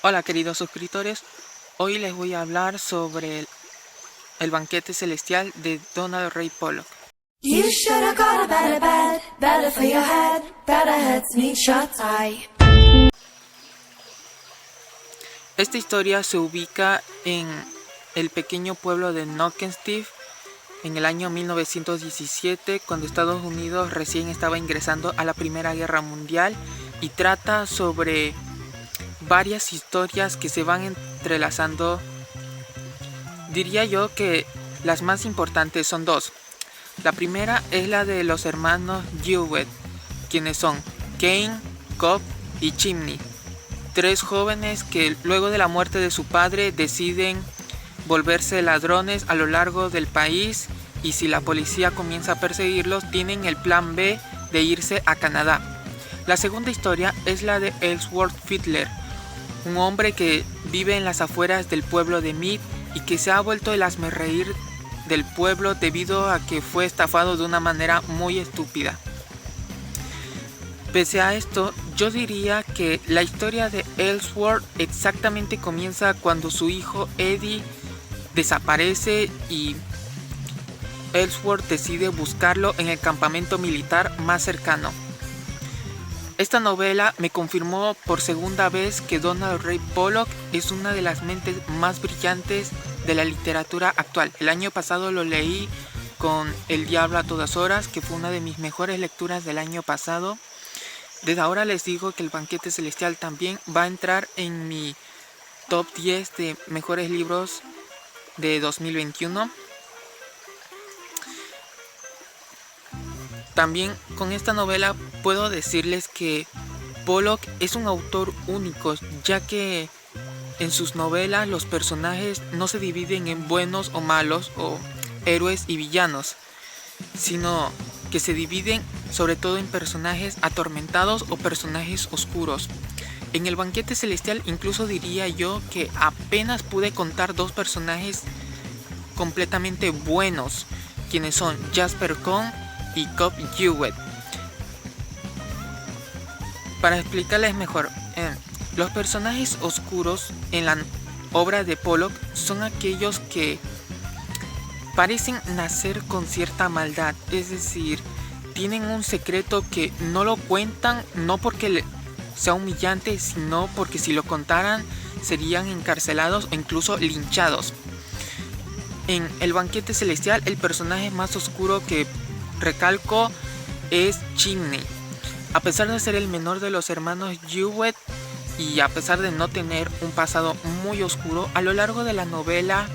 Hola queridos suscriptores, hoy les voy a hablar sobre el banquete celestial de Donald Ray Pollock. You should have got a better bed, better for your head, better heads need shut eye. Esta historia se ubica en el pequeño pueblo de Knockenstive en el año 1917, cuando Estados Unidos recién estaba ingresando a la Primera Guerra Mundial, y trata sobre varias historias que se van entrelazando. Diría yo que las más importantes son dos. La primera es la de los hermanos Jewett, quienes son Kane, Cobb y Chimney, tres jóvenes que luego de la muerte de su padre deciden volverse ladrones a lo largo del país, y si la policía comienza a perseguirlos tienen el plan B de irse a Canadá. La segunda historia es la de Ellsworth Fiddler, un hombre que vive en las afueras del pueblo de Mead y que se ha vuelto el hazmerreír del pueblo debido a que fue estafado de una manera muy estúpida. Pese a esto, yo diría que la historia de Ellsworth exactamente comienza cuando su hijo Eddie desaparece y Ellsworth decide buscarlo en el campamento militar más cercano. Esta novela me confirmó por segunda vez que Donald Ray Pollock es una de las mentes más brillantes de la literatura actual. El año pasado lo leí con El Diablo a todas horas, que fue una de mis mejores lecturas del año pasado. Desde ahora les digo que El Banquete Celestial también va a entrar en mi top 10 de mejores libros de 2021. También con esta novela puedo decirles que Pollock es un autor único, ya que en sus novelas los personajes no se dividen en buenos o malos, o héroes y villanos, sino que se dividen sobre todo en personajes atormentados o personajes oscuros. En El Banquete Celestial incluso diría yo que apenas pude contar dos personajes completamente buenos, quienes son Jasper Cohn y Cobb Jewett. Para explicarles mejor, los personajes oscuros en la obra de Pollock son aquellos que parecen nacer con cierta maldad, es decir, tienen un secreto que no lo cuentan, no porque sea humillante, sino porque si lo contaran serían encarcelados o incluso linchados. En El Banquete Celestial, el personaje más oscuro que recalco es Chimney. A pesar de ser el menor de los hermanos Jewett y a pesar de no tener un pasado muy oscuro, a lo largo de la novela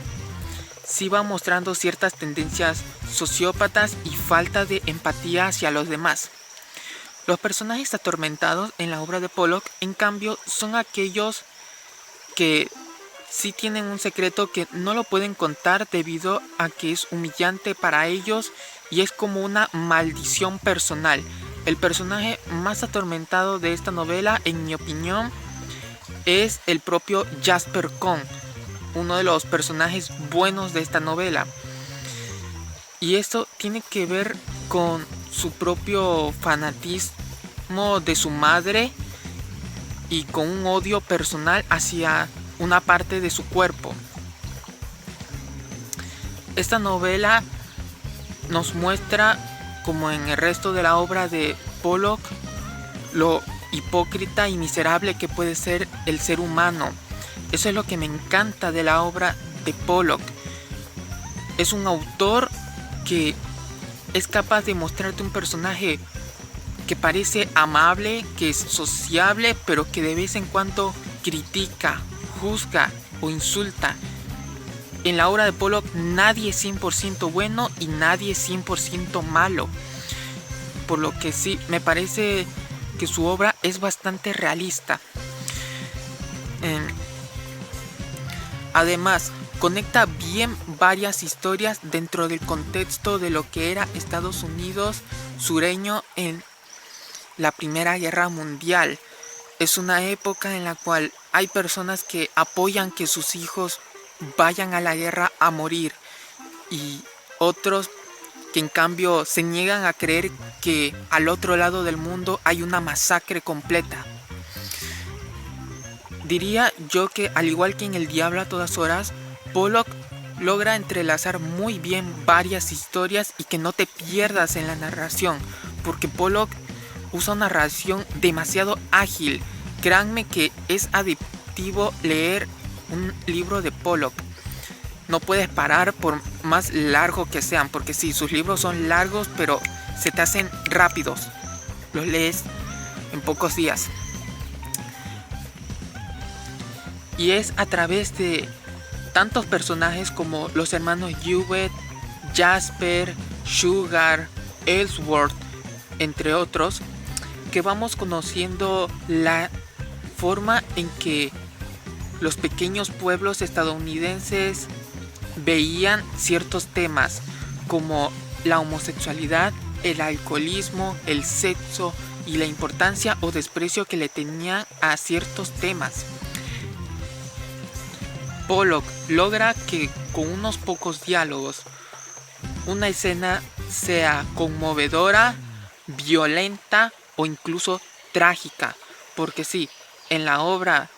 sí va mostrando ciertas tendencias sociópatas y falta de empatía hacia los demás. Los personajes atormentados en la obra de Pollock, en cambio, son aquellos que sí tienen un secreto que no lo pueden contar debido a que es humillante para ellos y es como una maldición personal. El personaje más atormentado de esta novela, en mi opinión, es el propio Jasper Cohn, uno de los personajes buenos de esta novela. Y esto tiene que ver con su propio fanatismo de su madre y con un odio personal hacia una parte de su cuerpo. Esta novela nos muestra, como en el resto de la obra de Pollock, lo hipócrita y miserable que puede ser el ser humano. Eso es lo que me encanta de la obra de Pollock. Es un autor que es capaz de mostrarte un personaje que parece amable, que es sociable, pero que de vez en cuando critica, juzga o insulta. En la obra de Pollock nadie es 100% bueno y nadie es 100% malo. Por lo que sí, me parece que su obra es bastante realista. Además, conecta bien varias historias dentro del contexto de lo que era Estados Unidos sureño en la Primera Guerra Mundial. Es una época en la cual hay personas que apoyan que sus hijos vayan a la guerra a morir y otros que en cambio se niegan a creer que al otro lado del mundo hay una masacre completa. Diría yo que, al igual que en El Diablo a todas horas, Pollock logra entrelazar muy bien varias historias y que no te pierdas en la narración, porque Pollock usa una narración demasiado ágil. Créanme que es adictivo leer un libro de Pollock. No puedes parar por más largo que sean, porque sí, sus libros son largos, pero se te hacen rápidos. Los lees en pocos días. Y es a través de tantos personajes como los hermanos Hewitt, Jasper, Sugar, Ellsworth, entre otros, que vamos conociendo la forma en que los pequeños pueblos estadounidenses veían ciertos temas como la homosexualidad, el alcoholismo, el sexo y la importancia o desprecio que le tenían a ciertos temas. Pollock logra que con unos pocos diálogos una escena sea conmovedora, violenta o incluso trágica, porque sí, en la obra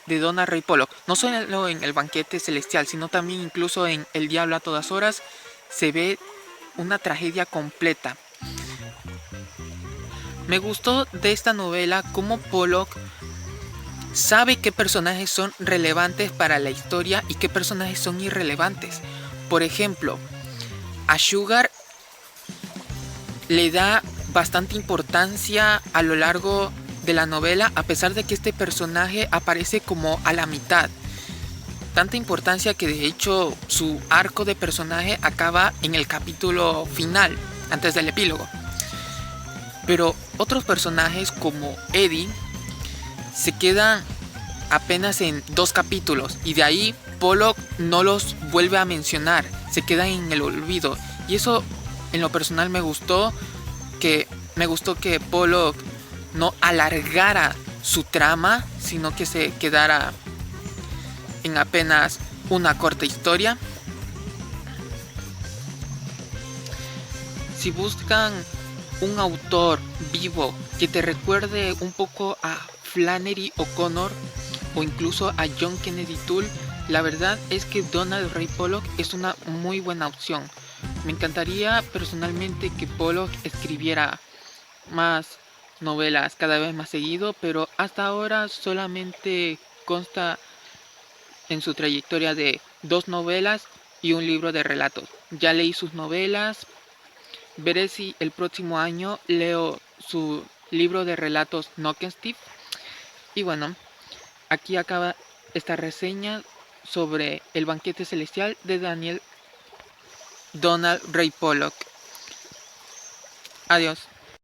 de Donald Ray Pollock, no solo en El banquete celestial, sino también incluso en El diablo a todas horas, se ve una tragedia completa. Me gustó de esta novela cómo Pollock sabe qué personajes son relevantes para la historia y qué personajes son irrelevantes. Por ejemplo, a Sugar le da bastante importancia a lo largo de la novela, a pesar de que este personaje aparece como a la mitad. Tanta importancia que de hecho su arco de personaje acaba en el capítulo final, antes del epílogo. Pero otros personajes como Eddie se quedan apenas en 2 capítulos y de ahí Pollock no los vuelve a mencionar, se quedan en el olvido. Y eso en lo personal me gustó que Pollock no alargara su trama, sino que se quedara en apenas una corta historia. Si buscan un autor vivo que te recuerde un poco a Flannery O'Connor o incluso a John Kennedy Toole, la verdad es que Donald Ray Pollock es una muy buena opción. Me encantaría personalmente que Pollock escribiera más novelas cada vez más seguido, pero hasta ahora solamente consta en su trayectoria de 2 novelas y un libro de relatos. Ya leí sus novelas, veré si el próximo año leo su libro de relatos Knockestiff. Y bueno, aquí acaba esta reseña sobre El banquete celestial de Donald Ray Pollock. Adiós.